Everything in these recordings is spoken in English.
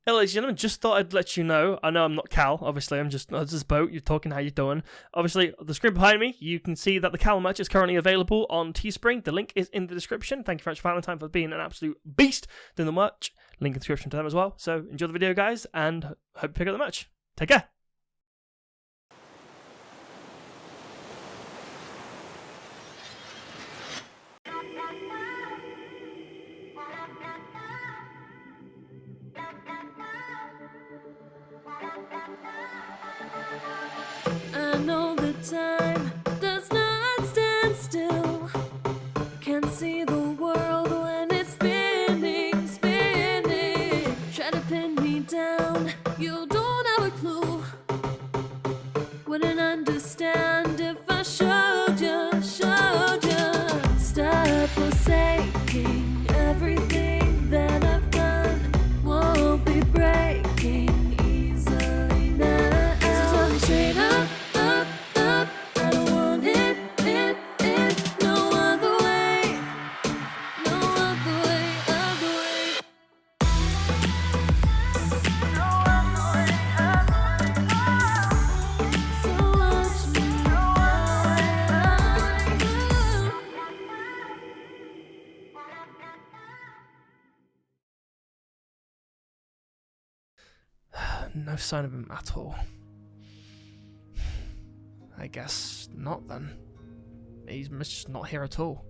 Hey, ladies and gentlemen, just thought I'd let you know. I know I'm not Cal, obviously. I'm just Boat. You're talking how you're doing. Obviously, the screen behind me, you can see that the Cal merch is currently available on Teespring. The link is in the description. Thank you very much, Valentine, for being an absolute beast doing the merch. Link in the description to them as well. So enjoy the video, guys, and hope you pick up the merch. Take care. I know the time does not stand still. Can't see the world when it's spinning, spinning. Try to pin me down, you don't have a clue. Wouldn't understand if I showed you, showed you. Stop forsaking everything that I've done. Won't be breaking easily now. So tell me straight up. I don't want it, no other way, no other way, other way. No other way, other way. So watch me No sign of him at all. I guess not then. He's just not here at all.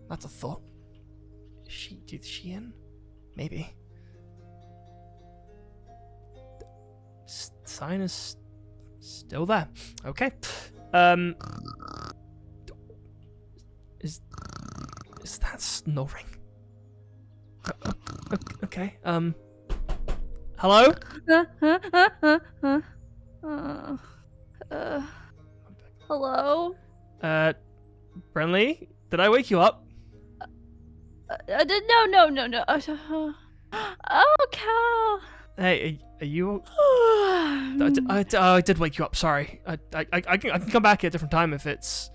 That's a thought. Is she in? Maybe. Sign is still there. Okay. Is that snoring? Okay. Hello? Hello? Brenly? Did I wake you up? No. Oh, Cal. Hey, are you... I did wake you up, sorry. I can come back at a different time if it's...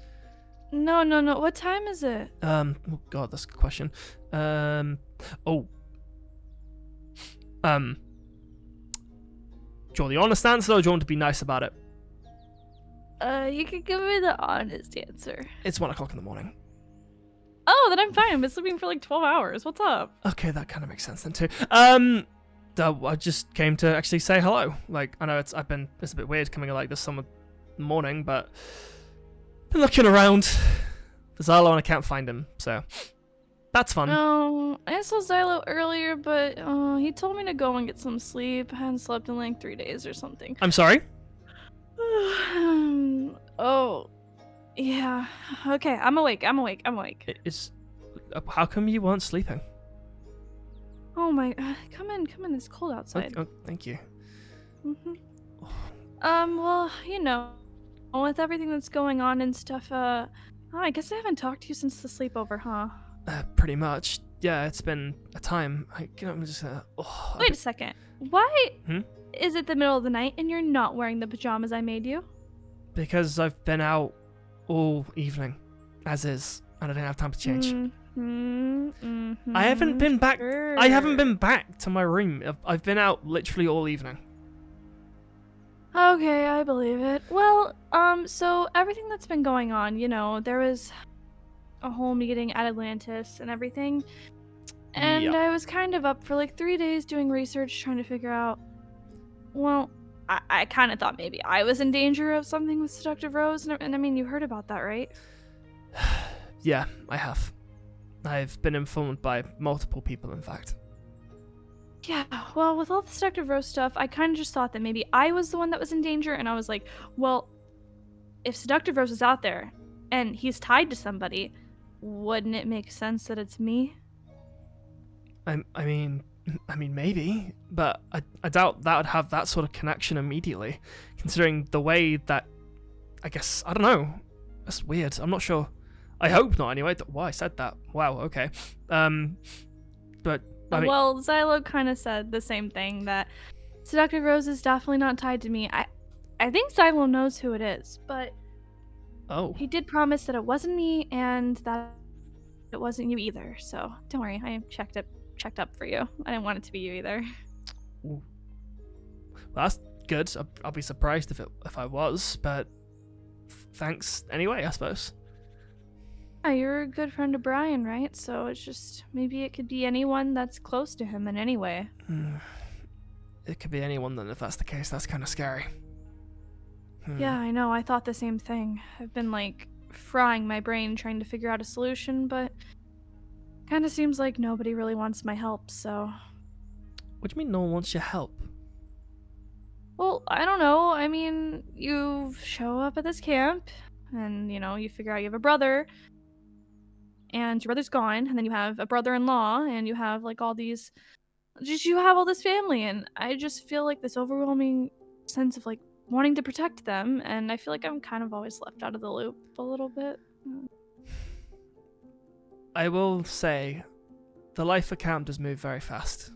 No. What time is it? Oh god, that's a good question. Do you want the honest answer, or do you want to be nice about it? You could give me the honest answer. It's 1 o'clock in the morning. Oh, then I'm fine. I've been sleeping for like 12 hours. What's up? Okay, that kind of makes sense then too. I just came to actually say hello. Like, I know it's a bit weird coming at like this summer morning, but been looking around for Xylo and I can't find him, so that's fun. No, I saw Xylo earlier, but he told me to go and get some sleep. I hadn't slept in like 3 days or something. I'm sorry? Oh, yeah. Okay, I'm awake. How come you weren't sleeping? Oh my, come in. It's cold outside. Oh, thank you. Well, you know, with everything that's going on and stuff, I guess I haven't talked to you since the sleepover, huh? Pretty much. Yeah, it's been a time. I'm just. Wait a second. Why is it the middle of the night and you're not wearing the pajamas I made you? Because I've been out all evening, as is, and I didn't have time to change. I haven't been back. Sure. I haven't been back to my room. I've been out literally all evening. Okay, I believe it. Well, so everything that's been going on, you know, there was a whole meeting at Atlantis and everything. And Yep. I was kind of up for like 3 days doing research, trying to figure out, well, I kind of thought maybe I was in danger of something with Seductive Rose. And I mean, you heard about that, right? Yeah, I have. I've been informed by multiple people, in fact. Yeah, well, with all the Seductive Rose stuff, I kind of just thought that maybe I was the one that was in danger. And I was like, well, if Seductive Rose is out there and he's tied to somebody, wouldn't it make sense that it's me? I mean, maybe, but I doubt that would have that sort of connection immediately, considering the way that, I guess, I don't know. That's weird. I'm not sure. I hope not, anyway. Why I said that. Wow, okay. But, I mean... Well, Xylo kind of said the same thing, that Seductive Rose is definitely not tied to me. I think Xylo knows who it is, but Oh. he did promise that it wasn't me and that it wasn't you either. So don't worry, I checked up for you. I didn't want it to be you either. Ooh. Well, that's good. I'll be surprised if I was, but thanks anyway, I suppose. Yeah, you're a good friend of Brian, right? So it's just maybe it could be anyone that's close to him in any way. It could be anyone then. If that's the case, that's kind of scary. Yeah, I know. I thought the same thing. I've been frying my brain trying to figure out a solution, but kind of seems like nobody really wants my help. So, What do you mean no one wants your help? well, I don't know. I mean, you show up at this camp, and you figure out you have a brother, and your brother's gone, and then you have a brother-in-law, and you have all these. You have all this family, and I just feel this overwhelming sense of wanting to protect them, and I feel like I'm kind of always left out of the loop a little bit. I will say, the life of camp does move very fast.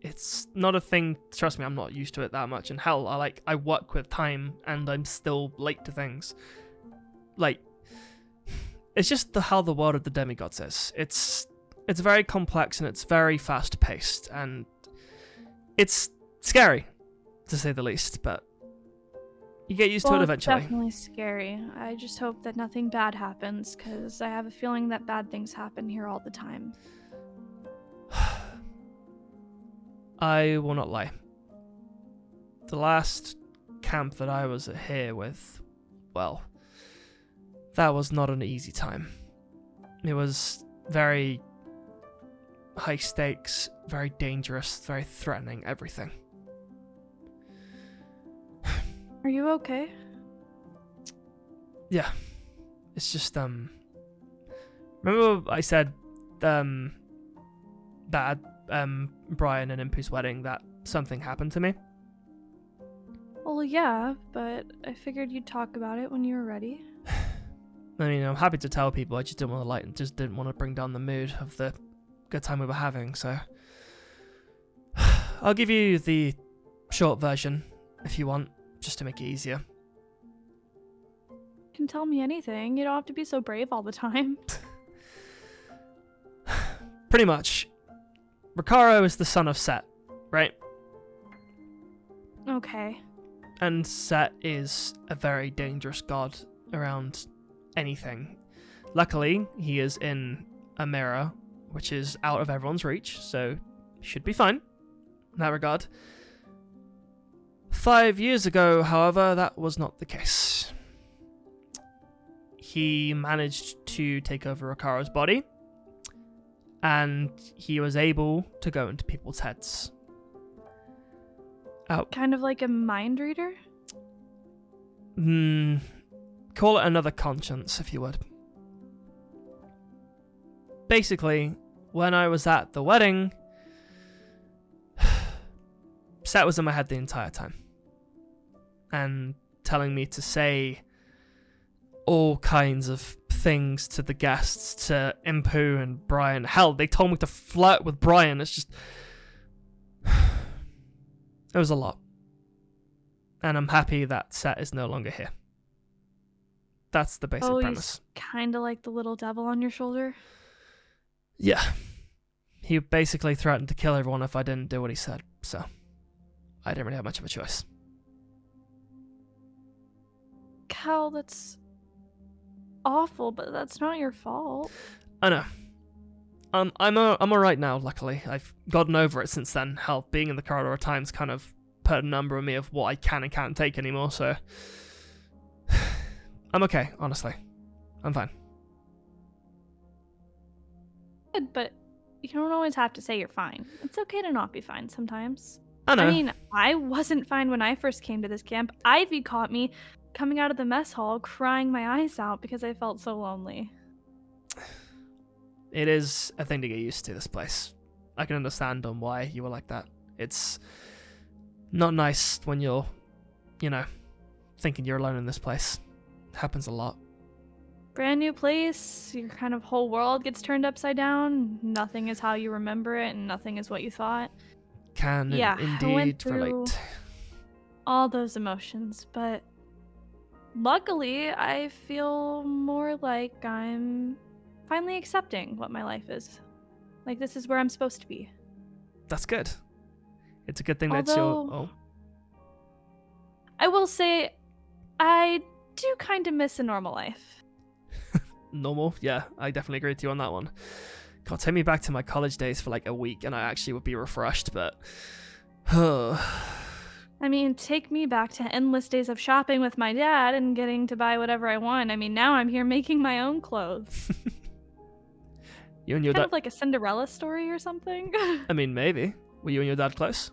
It's not a thing. Trust me, I'm not used to it that much. And hell, I work with time, and I'm still late to things. It's just how the world of the demigods is. It's very complex and it's very fast paced, and it's scary, to say the least. But you get used to it eventually. It's definitely scary. I just hope that nothing bad happens, because I have a feeling that bad things happen here all the time. I will not lie. The last camp that I was here with, well, that was not an easy time. It was very high stakes, very dangerous, very threatening, everything. Are you okay? Yeah. It's just, remember I said, that at, Brian and Impu's wedding that something happened to me? Well, yeah, but I figured you'd talk about it when you were ready. I mean, I'm happy to tell people, I just didn't want to just didn't want to bring down the mood of the good time we were having, so I'll give you the short version if you want, just to make it easier. You can tell me anything. You don't have to be so brave all the time. Pretty much. Ricaro is the son of Set, right? Okay. And Set is a very dangerous god around anything. Luckily, he is in a mirror, which is out of everyone's reach, so should be fine in that regard. 5 years ago, however, that was not the case. He managed to take over Ricaro's body, and he was able to go into people's heads. Kind of like a mind reader? Call it another conscience, if you would. Basically, when I was at the wedding, Set was in my head the entire time. And telling me to say all kinds of things to the guests, to Impu and Brian. Hell, they told me to flirt with Brian. It's just... It was a lot. And I'm happy that Set is no longer here. That's the basic premise. He's kind of like the little devil on your shoulder? Yeah. He basically threatened to kill everyone if I didn't do what he said, so I didn't really have much of a choice. Cal, that's awful, but that's not your fault. I know. I'm alright now, luckily. I've gotten over it since then. Hell, being in the corridor at times kind of put a number on me of what I can and can't take anymore, so... I'm okay, honestly. I'm fine. Good, but you don't always have to say you're fine. It's okay to not be fine sometimes. I know. I mean, I wasn't fine when I first came to this camp. Ivy caught me coming out of the mess hall crying my eyes out because I felt so lonely. It is a thing to get used to, this place. I can understand on why you were like that. It's not nice when you're, thinking you're alone in this place. It happens a lot. Brand new place, your kind of whole world gets turned upside down. Nothing is how you remember it, and nothing is what you thought. Can I went indeed through relate. all those emotions, but luckily I feel more like I'm finally accepting what my life is. Like, this is where I'm supposed to be. That's good. It's a good thing that Although- you're... Oh, I will say, I do kind of miss a normal life. normal? Yeah, I definitely agree with you on that one. God, take me back to my college days for like a week and I actually would be refreshed, but... I mean, take me back to endless days of shopping with my dad and getting to buy whatever I want. I mean, now I'm here making my own clothes. You and your Kind dad... of like a Cinderella story or something. I mean, maybe. Were you and your dad close?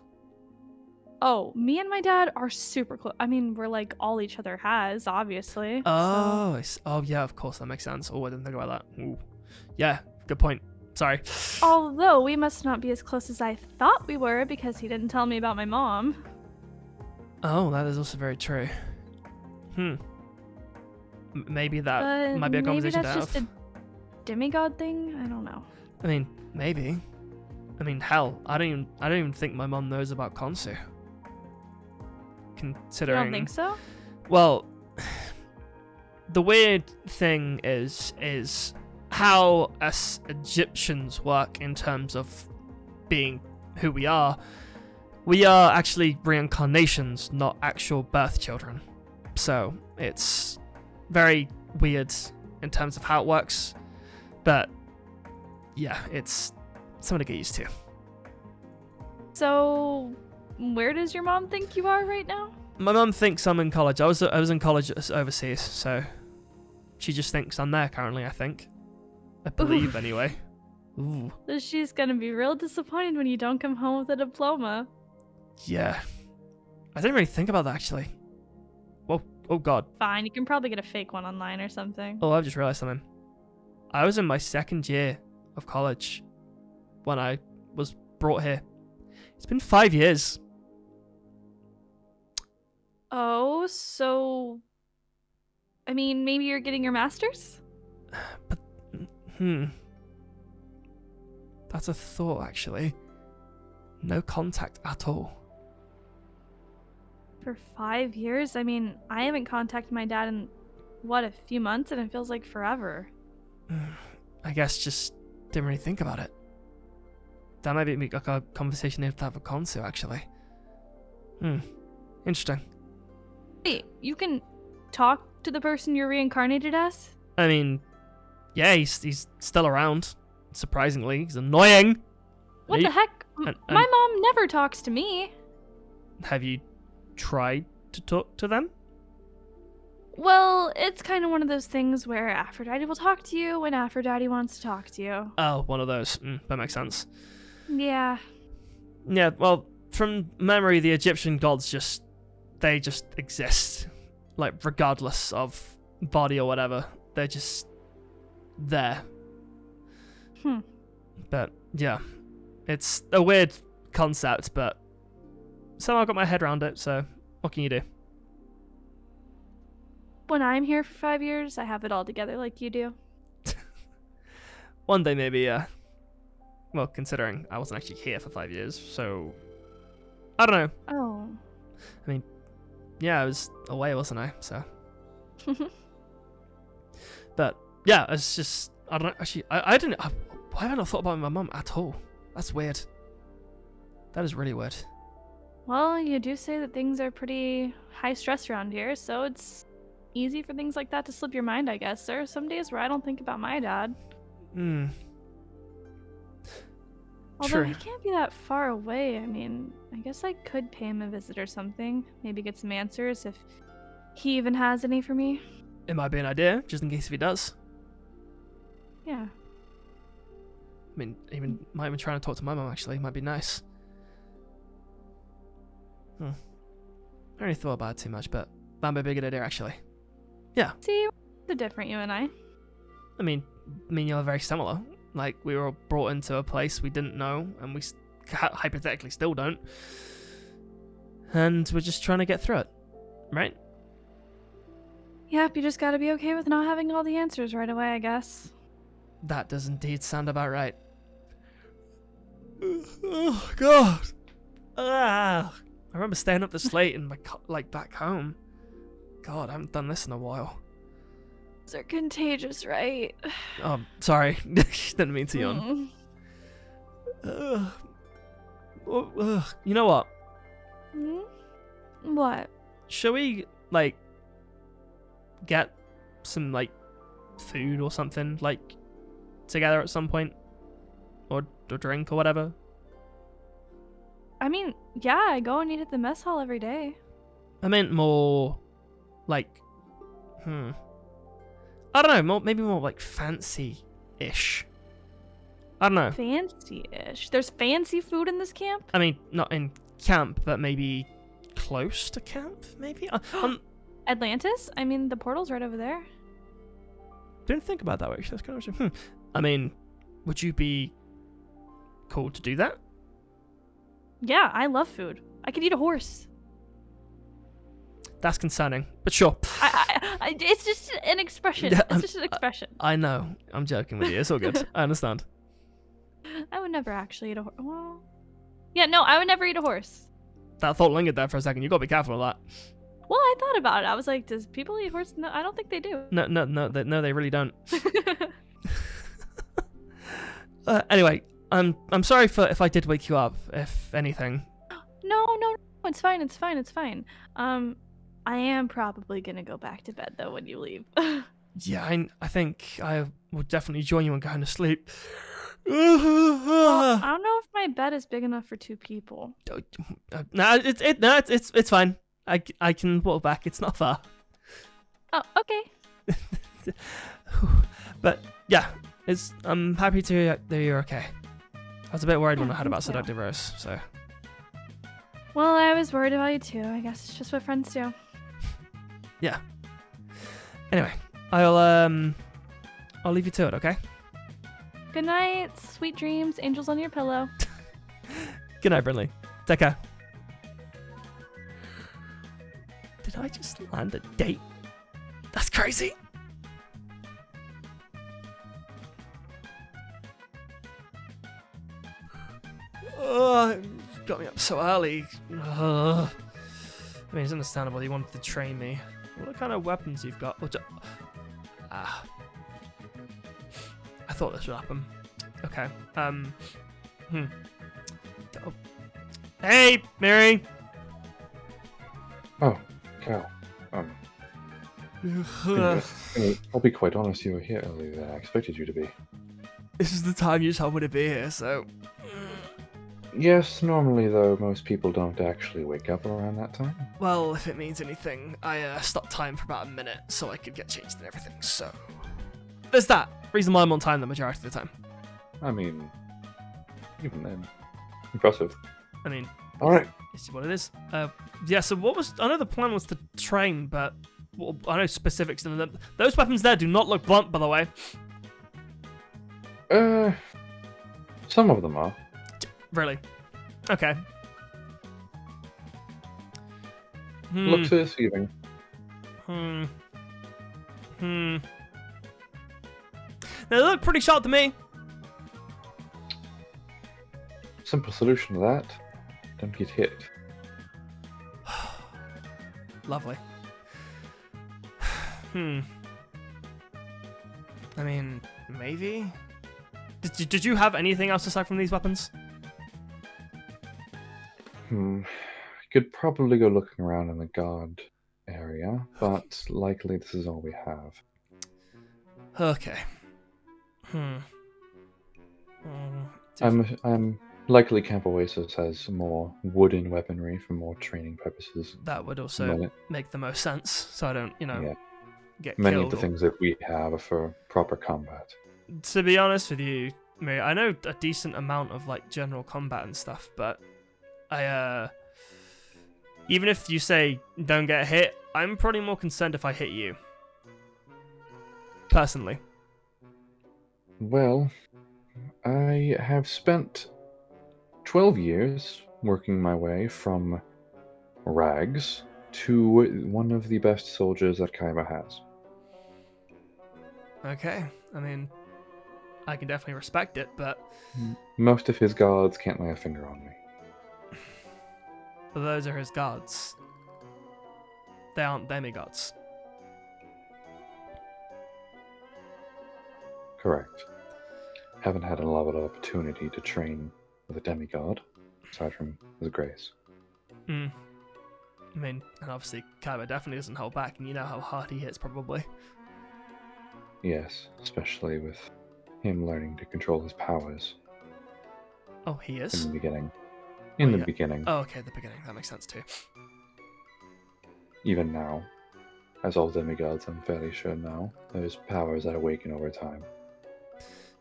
Oh, me and my dad are super close. I mean, we're like all each other has, obviously. Oh, oh yeah, of course, that makes sense. Oh, I didn't think about that. Ooh. Yeah, good point. Sorry. Although we must not be as close as I thought we were because he didn't tell me about my mom. Oh, that is also very true. Maybe that But might be a conversation maybe to that's have. just a demigod thing. I don't know. I mean, maybe. I mean, hell, I don't even think my mom knows about Konsu. You Considering, don't think so? well, the weird thing is how us Egyptians work in terms of being who we are. We are actually reincarnations, not actual birth children. So it's very weird in terms of how it works. But yeah, it's something to get used to. So, where does your mom think you are right now? My mum thinks I'm in college. I was in college overseas, so she just thinks I'm there currently, I think. I believe, Oof. anyway. Ooh, So she's gonna be real disappointed when you don't come home with a diploma. yeah. I didn't really think about that, actually. Whoa, oh god. Fine, you can probably get a fake one online or something. Oh, I've just realised something. I was in my second year of college when I was brought here. It's been 5 years. Oh, so... I mean, maybe you're getting your master's? But, that's a thought, actually. No contact at all. For 5 years? I mean, I haven't contacted my dad in, what, a few months, and it feels like forever. I guess just didn't really think about it. That might be like a conversation you have to have with Konsu, actually. Interesting. Wait, you can talk to the person you're reincarnated as? I mean, yeah, he's still around. Surprisingly, he's annoying. What He- the heck? and- My mom never talks to me. Have you tried to talk to them? Well, it's kind of one of those things where Aphrodite will talk to you when Aphrodite wants to talk to you. Oh, one of those. That makes sense. Yeah. Yeah, well, from memory, the Egyptian gods just exist. Like, regardless of body or whatever. They're just there. But, yeah. It's a weird concept, but somehow I got my head around it, so what can you do? When I'm here for 5 years, I have it all together like you do. One day, maybe, yeah. Well, considering I wasn't actually here for 5 years, so... I don't know. Oh. Yeah, I was away, wasn't I? So... But, yeah, it's just... I don't know, actually, I didn't... Why haven't I thought about my mum at all? That's weird. That is really weird. Well, you do say that things are pretty high stress around here, so it's easy for things like that to slip your mind, I guess. There are some days where I don't think about my dad. Although True. he can't be that far away. I mean, I guess I could pay him a visit or something. Maybe get some answers if he even has any for me. It might be an idea, just in case if he does. Yeah. I mean, might even try and talk to my mum, actually. Might be nice. I don't really thought about it too much, but that might be a good idea, actually. See, we're different, you and I. I mean, me and you are very similar. Like, we were brought into a place we didn't know, and we hypothetically still don't. And we're just trying to get through it, right? Yep, you just gotta be okay with not having all the answers right away, I guess. That does indeed sound about right. Oh, God. I remember staying up this late in my back home. God, I haven't done this in a while. are contagious, right? Oh, sorry. Didn't mean to yawn. Mm. You know what? Hmm? What? Shall we, like, get some, like, food or something, like, together at some point? Or drink or whatever? I mean, yeah, I go and eat at the mess hall every day. I meant more, like, I don't know, maybe more, like, fancy-ish. I don't know. Fancy-ish. There's fancy food in this camp? I mean, not in camp, but maybe close to camp, maybe? Atlantis? I mean, the portal's right over there. Didn't think about that way. That's kind of I mean, would you be cool to do that? Yeah, I love food. I could eat a horse. That's concerning, but sure. It's just an expression. Yeah, It's just an expression. I know. I'm joking with you. It's all good. I understand. I would never actually eat a horse. Well, yeah, no, I would never eat a horse. That thought lingered there for a second. You gotta be careful of that. Well, I thought about it. I was like, does people eat horse? No, I don't think they do. No, they really don't. Anyway, I'm sorry if I did wake you up. If anything. No, it's fine. It's fine. I am probably gonna go back to bed though when you leave. Yeah, I think I will definitely join you in going to sleep. Well, I don't know if my bed is big enough for 2 people. No, it's fine. I can walk back. It's not far. Oh, okay. But yeah, I'm happy to hear that you're okay. I was a bit worried when I heard about seductive Rose, so. Well, I was worried about you too. I guess it's just what friends do. Yeah. Anyway, I'll leave you to it, okay? Good night, sweet dreams, angels on your pillow. Good night, Brinley. Take care. Did I just land a date? That's crazy. Oh, got me up so early. I mean, it's understandable he wanted to train me. What kind of weapons you've got? I thought this would happen. Okay. Oh. Hey, Mary. Oh, Cal. I'll be quite honest, you were here earlier than I expected you to be. This is the time you told me to be here, so. Yes, normally though, most people don't actually wake up around that time. Well, if it means anything, I stopped time for about a minute so I could get changed and everything, so. There's that. Reason why I'm on time the majority of the time. I mean, even then. Impressive. I mean, Alright. it's what it is. Yeah, so what was. I know the plan was to train, but. Well, I know specifics. Those weapons there do not look blunt, by the way. Some of them are. Really? Okay. Looks deceiving. They look pretty sharp to me. Simple solution to that. Don't get hit. Lovely. I mean, maybe? Did you have anything else aside from these weapons? Could probably go looking around in the guard area, but likely this is all we have. Okay. I'm likely Camp Oasis has more wooden weaponry for more training purposes. That would also make the most sense, so I don't, get Many killed. of the things that we have are for proper combat. To be honest with you, Mary, I know a decent amount of like general combat and stuff, but even if you say don't get hit, I'm probably more concerned if I hit you. Personally. Well, I have spent 12 years working my way from rags to one of the best soldiers that Kaiba has. Okay, I mean, I can definitely respect it, but Most of his guards can't lay a finger on me. those are his gods. They aren't demigods. Correct. Haven't had a lot of opportunity to train with a demigod, aside from his grace. I mean, and obviously Kaiba definitely doesn't hold back, and you know how hard he hits, probably. Yes, especially with him learning to control his powers Oh, he in is? the beginning. Yeah. Beginning. Oh, okay, the beginning. That makes sense too. Even now, as all demigods, I'm fairly sure now, those powers that awaken over time.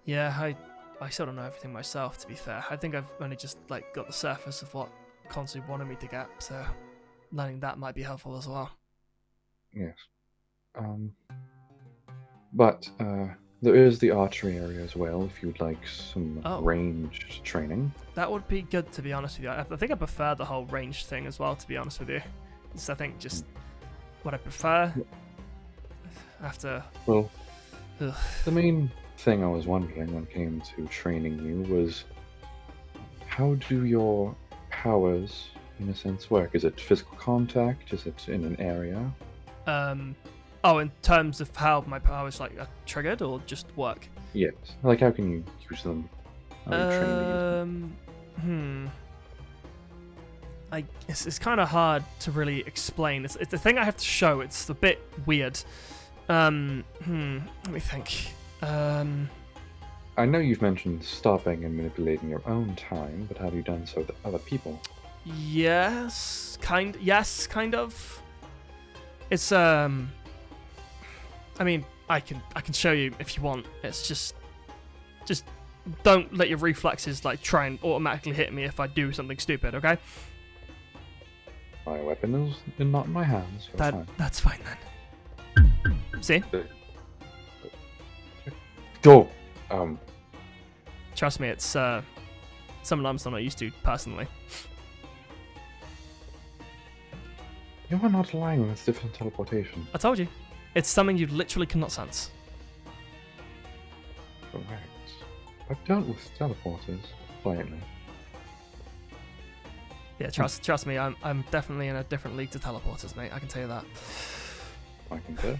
Yeah, I still don't know everything myself, to be fair. I think I've only just got the surface of what Konsu wanted me to get, so learning that might be helpful as well. Yes. But there is the archery area as well, if you'd like some ranged training. That would be good, to be honest with you. I think I prefer the whole range thing as well, to be honest with you. It's, I think, just what I prefer after... Well, Ugh. the main thing I was wondering when it came to training you was, how do your powers, in a sense, work? Is it physical contact? Is it in an area? In terms of how my powers are triggered, or just work? Yes. Like, how can you use them? How are you trained to use them? It's kind of hard to really explain. It's the thing I have to show. It's a bit weird. Let me think. I know you've mentioned stopping and manipulating your own time, but have you done so with other people? Yes, kind of. It's I mean, I can show you if you want. It's just don't let your reflexes try and automatically hit me if I do something stupid, okay? My weapon is not in my hands. So fine. That's fine then. See? Go. Trust me, it's something I'm still not used to personally. You are not lying. It's different teleportation. I told you, it's something you literally cannot sense. Correct. I've dealt with teleporters lately. Yeah, trust me, I'm definitely in a different league to teleporters, mate. I can tell you that. I can tell.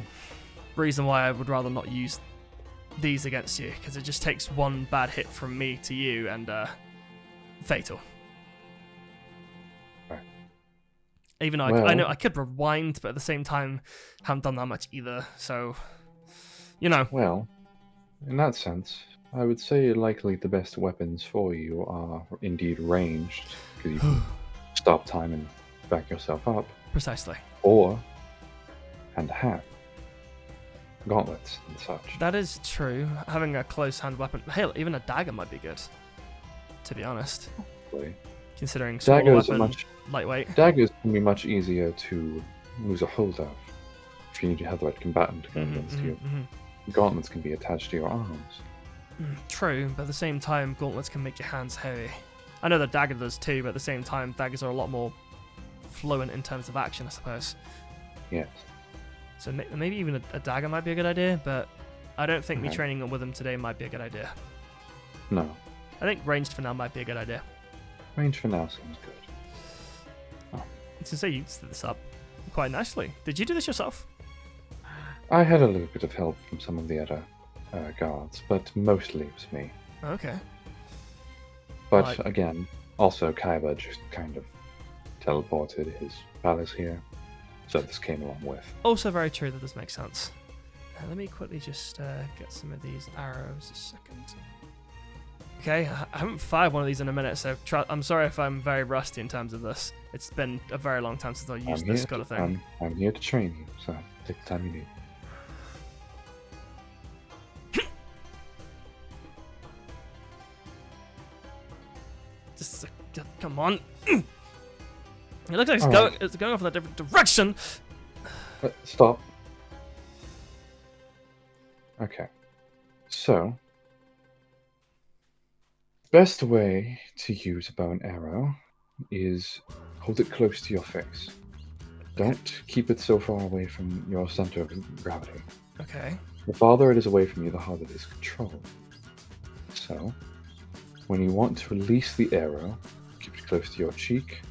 Reason why I would rather not use these against you, because it just takes one bad hit from me to you and fatal. Right. Even though I know I could rewind, but at the same time, haven't done that much either. So, you know. Well, in that sense, I would say likely the best weapons for you are indeed ranged, because you can stop time and back yourself up. Precisely. Or hand to hand. Gauntlets and such. That is true. Having a close hand weapon, hell, even a dagger might be good. To be honest, considering smaller weapon, lightweight. Daggers can be much easier to lose a hold of if you need to have the right combatant to go against you. Gauntlets can be attached to your arms. True, but at the same time, gauntlets can make your hands heavy. I know the dagger does too, but at the same time, daggers are a lot more fluent in terms of action, I suppose. Yes. So maybe even a dagger might be a good idea, but I don't think me training with them today might be a good idea. No. I think ranged for now might be a good idea. Range for now seems good. I was gonna say you set this up quite nicely. Did you do this yourself? I had a little bit of help from some of the other guards, but mostly it was me. Okay. But again, also Kaiba just kind of teleported his palace here, so this came along with. Also very true, that does make sense. Let me quickly just get some of these arrows a second. Okay, I haven't fired one of these in a minute, so I'm sorry if I'm very rusty in terms of this. It's been a very long time since I've used this kind of thing. I'm here to train you, so take the time you need. Just come on. It looks like it's going off in a different direction. Stop. Okay. So, best way to use a bow and arrow is hold it close to your face. Don't keep it so far away from your center of gravity. Okay. The farther it is away from you, the harder it is to control. So, when you want to release the arrow, keep it close to your cheek.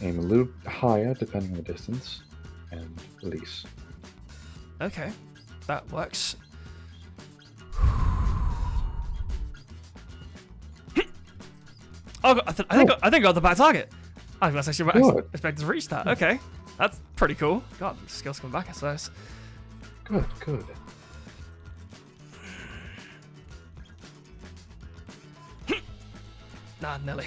Aim a little higher, depending on the distance, and release. Okay, that works. Oh, I think I got the bad target. I was actually Good. expected to reach that. Okay, that's pretty cool. God, the skills come back, I suppose. Good. Nah, Nelly.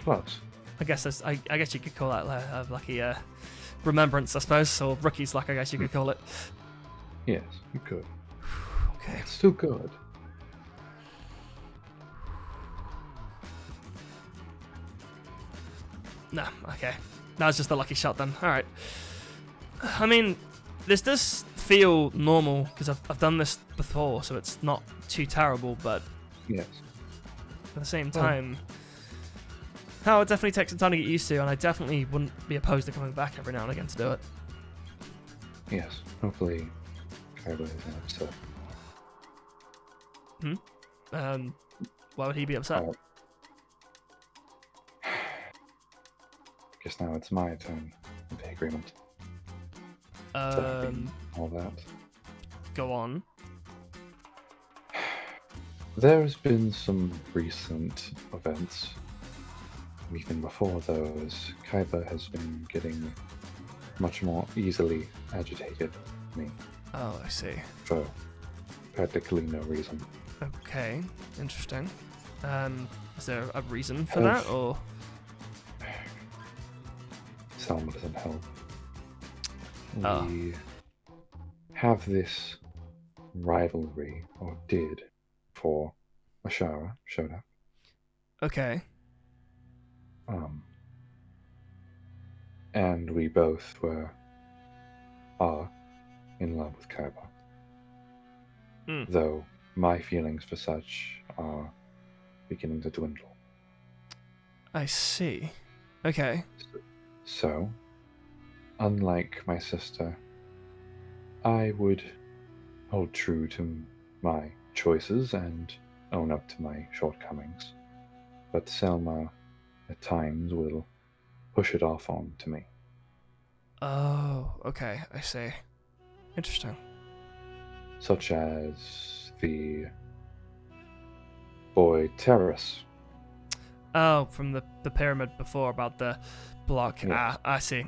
Close. I guess you could call that a lucky remembrance, I suppose, or rookie's luck. I guess you could call it. Yes, you could. Okay. It's still good. Nah, okay. That was just a lucky shot then. All right. I mean, this does feel normal because I've done this before, so it's not too terrible. But Yes. at the same time, how it definitely takes some time to get used to, and I definitely wouldn't be opposed to coming back every now and again to do it. Yes. Hopefully, Kaiba isn't upset. Why would he be upset? Oh. Guess now it's my turn with the agreement. All that. Go on. There's been some recent events. Even before those, Kaiba has been getting much more easily agitated than me Oh, I see. for practically no reason. Okay, interesting. Is there a reason for Have- that, or? Selma doesn't help. Oh. We have this rivalry, or did, for Ashara showed up. Okay. And we both are in love with Kaiba. Hmm. Though my feelings for such are beginning to dwindle. I see. Okay. So, unlike my sister, I would hold true to my choices and own up to my shortcomings. But Selma, at times, will push it off on to me. Oh, okay. I see. Interesting. Such as the boy Terrace. Oh, from the pyramid before about the block. Yes. Ah, I see.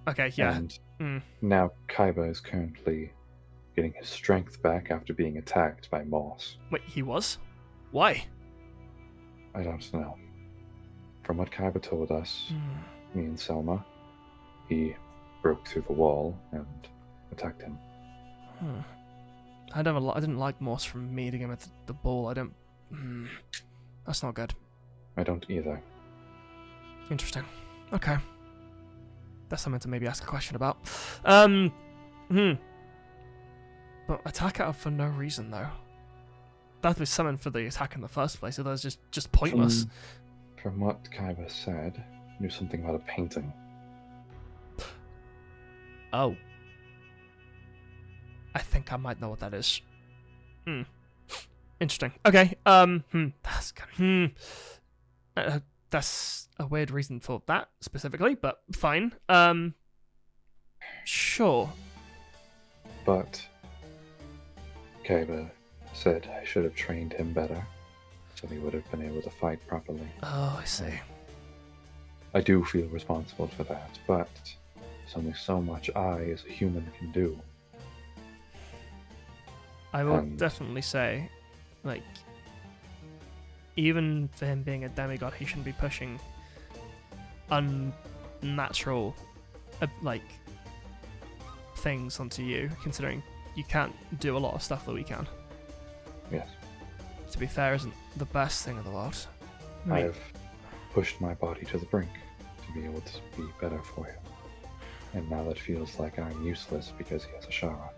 Okay, yeah. And now Kaiba is currently getting his strength back after being attacked by Moss. Wait, he was? Why? I don't know. From what Kaiba told us, me and Selma, he broke through the wall and attacked him. I didn't like Moss from meeting him at the ball. I don't. That's not good. I don't either. Interesting. Okay. That's something to maybe ask a question about. But attack out for no reason though. That was summoned for the attack in the first place, so that was just pointless. From what Kaiba said, he knew something about a painting. Oh. I think I might know what that is. Interesting. Okay. That's good. That's a weird reason for that specifically, but fine. Sure. But Kaiba said I should have trained him better, so he would have been able to fight properly. Oh, I see. I do feel responsible for that, but there's only so much I, as a human, can do. I will definitely say, like, even for him being a demigod, he shouldn't be pushing unnatural, like, things onto you, considering you can't do a lot of stuff that we can. Yes. To be fair, isn't the best thing in the world. I mean, I've pushed my body to the brink to be able to be better for him. And now it feels like I'm useless because he has a Shara.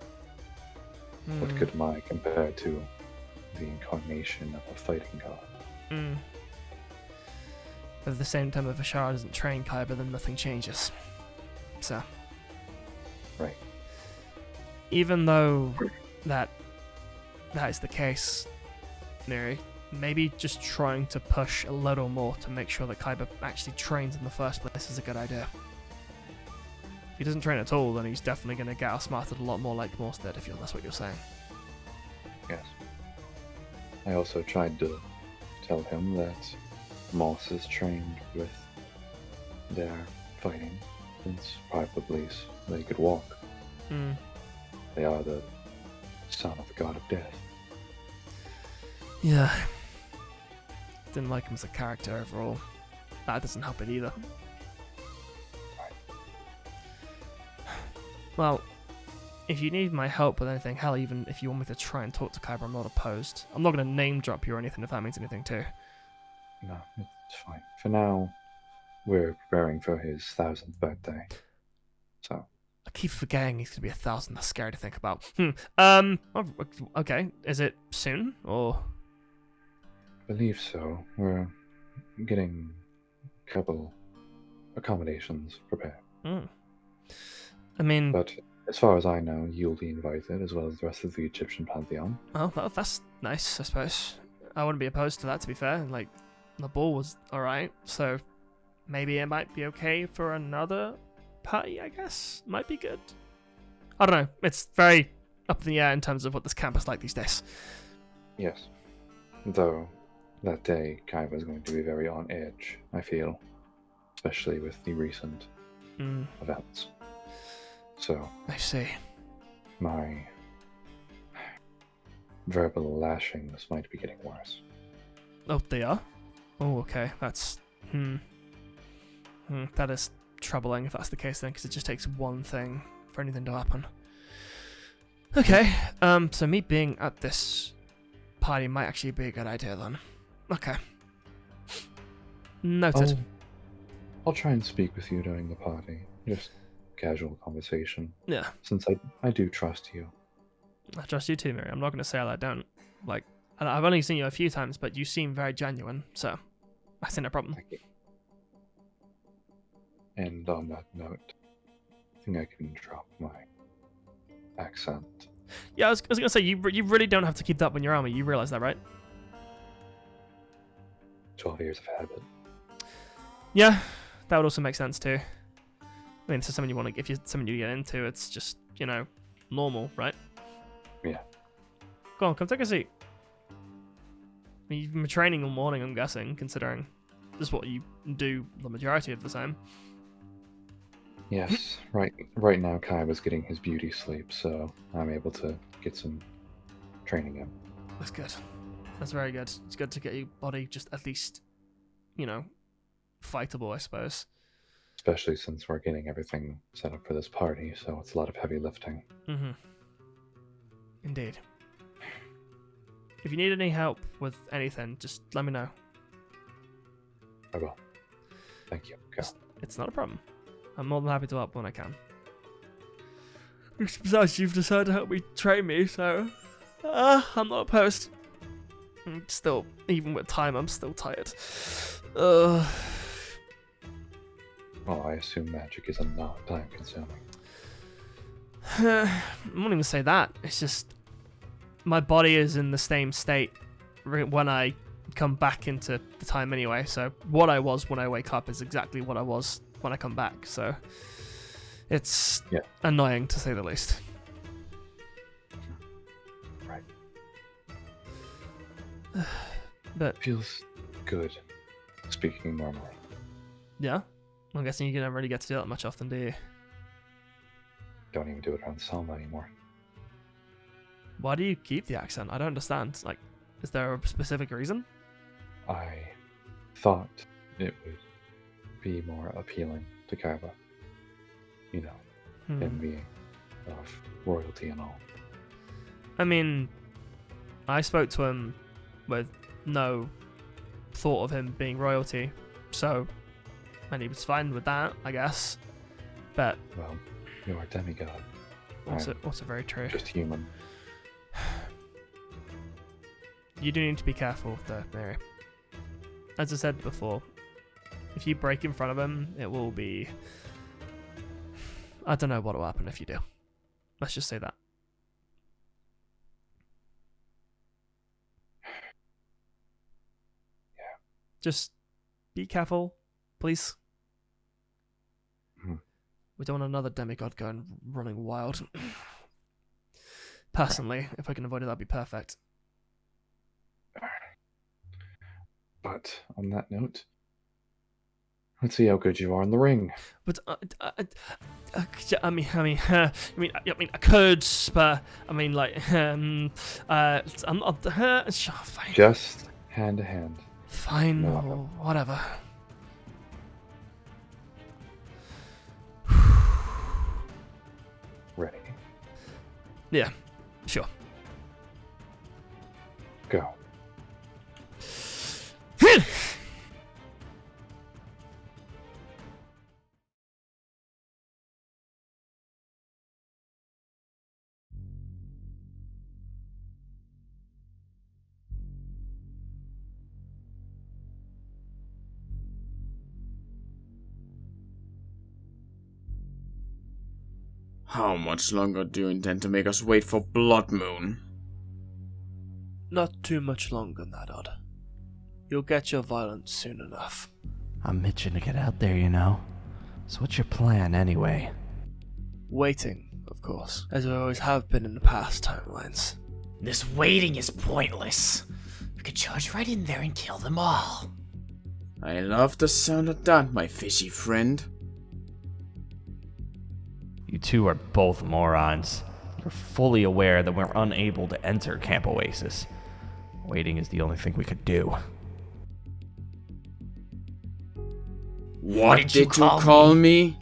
What good am I compared to the incarnation of a fighting god? But at the same time, if Ashara doesn't train Kaiba, then nothing changes. So. Right. Even though that is the case, Neri, maybe just trying to push a little more to make sure that Kaiba actually trains in the first place is a good idea. If he doesn't train at all, then he's definitely going to get outsmarted a lot more like Morse did, if that's what you're saying. Yes. I also tried to tell him that Moss is trained with their fighting since probably they could walk. Hmm. They are the son of the god of death. Yeah. Didn't like him as a character overall. That doesn't help it either. Well, if you need my help with anything, hell, even if you want me to try and talk to Kyber, I'm not opposed. I'm not going to name drop you or anything if that means anything too. No, it's fine. For now, we're preparing for his 1000th birthday. So, I keep forgetting he's going to be 1,000. That's scary to think about. Okay. Is it soon, or...? I believe so. We're getting a couple accommodations prepared. I mean... But as far as I know, you'll be invited, as well as the rest of the Egyptian pantheon. Oh, that's nice, I suppose. I wouldn't be opposed to that, to be fair. Like, the ball was alright, so maybe it might be okay for another party, I guess. Might be good. I don't know. It's very up in the air in terms of what this camp is like these days. Yes. Though, that day, Kaiba is going to be very on edge, I feel. Especially with the recent events. So, I see. my verbal lashings might be getting worse. Oh, they are? Oh, okay. That's... That is troubling if that's the case then, because it just takes one thing for anything to happen. Okay, so me being at this party might actually be a good idea then. Okay. Noted. I'll try and speak with you during the party. Just casual conversation. Yeah. Since I do trust you. I trust you too, Mary. I'm not going to say I don't. Like, I've only seen you a few times, but you seem very genuine, so I see no problem. Thank you. And on that note, I think I can drop my accent. Yeah, I was going to say, you really don't have to keep that up in your army. You realize that, right? 12 years of habit. Yeah, that would also make sense too. I mean, this is something you want to, if you're something you get into, it's just, you know, normal, right? Yeah. Go on, come take a seat. I mean, you've been training all morning, I'm guessing, considering this is what you do the majority of the time. Yes, right now Kaiba's getting his beauty sleep, so I'm able to get some training in. That's good. That's very good. It's good to get your body just at least, you know, fightable, I suppose. Especially since we're getting everything set up for this party, so it's a lot of heavy lifting. Mm-hmm. Indeed. If you need any help with anything, just let me know. I will. Thank you. Go. It's not a problem. I'm more than happy to help when I can. Besides, you've decided to help me train me, so I'm not opposed. Still, even with time, I'm still tired. Well, I assume magic is not time consuming. I won't even say that. It's just my body is in the same state when I come back into the time anyway. So what I was when I wake up is exactly what I was when I come back. So it's annoying to say the least. Right. But feels good speaking normally. Yeah? I'm guessing you don't really get to do that much often, do you? Don't even do it around Selma anymore. Why do you keep the accent? I don't understand. Like, is there a specific reason? I thought it would be more appealing to Kaiba. You know, him being of royalty and all. I mean, I spoke to him with no thought of him being royalty, so, and he was fine with that, I guess. But well, you're a demigod. Also very true. Just human. You do need to be careful, though, Mary. As I said before, if you break in front of him, it will be... I don't know what will happen if you do. Let's just say that. Yeah. Just be careful, please. Hmm. We don't want another demigod going running wild. Personally, if I can avoid it, that'd be perfect. But on that note, let's see how good you are in the ring. But I mean, I could, but I mean, like, I'm not. Sure, fine. Just hand to hand. Fine, No. whatever. Ready? Yeah, sure. Go. How much longer do you intend to make us wait for Blood Moon? Not too much longer, Nadod. You'll get your violence soon enough. I'm itching to get out there, you know. So what's your plan, anyway? Waiting, of course, as we always have been in the past timelines. This waiting is pointless. We could charge right in there and kill them all. I love the sound of that, my fishy friend. You two are both morons. You're fully aware that we're unable to enter Camp Oasis. Waiting is the only thing we could do. What did you call me?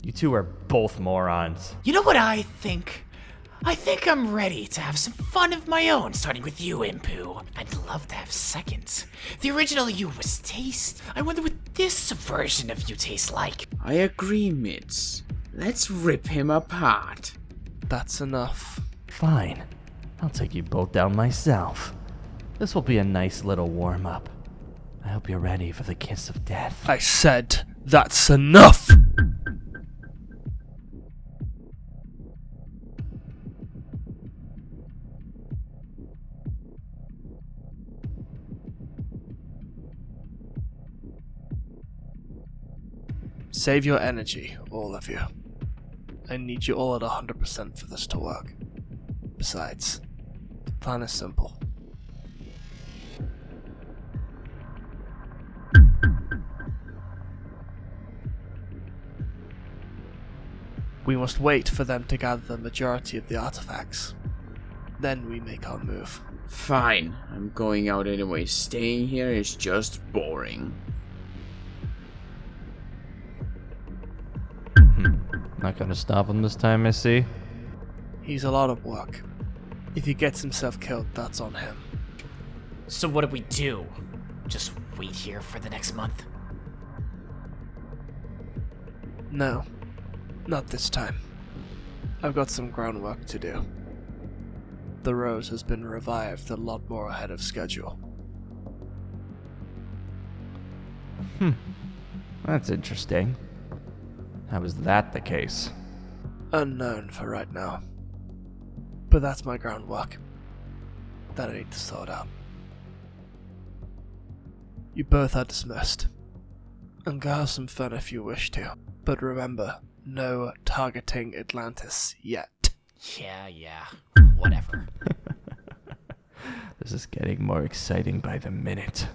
You two are both morons. You know what I think? I think I'm ready to have some fun of my own, starting with you, Impu. I'd love to have seconds. The original you was taste. I wonder what this version of you tastes like. I agree, Mitch. Let's rip him apart. That's enough. Fine. I'll take you both down myself. This will be a nice little warm-up. I hope you're ready for the kiss of death. I said, that's enough! Save your energy, all of you. I need you all at 100% for this to work. Besides, the plan is simple. We must wait for them to gather the majority of the artifacts. Then we make our move. Fine, I'm going out anyway. Staying here is just boring. Not gonna stop him this time, I see. He's a lot of work. If he gets himself killed, that's on him. So what do we do? Just wait here for the next month? No, not this time. I've got some groundwork to do. The Rose has been revived a lot more ahead of schedule. That's interesting. How is that the case? Unknown for right now. But that's my groundwork that I need to sort out. You both are dismissed. And go have some fun if you wish to. But remember, no targeting Atlantis yet. Yeah, whatever. This is getting more exciting by the minute.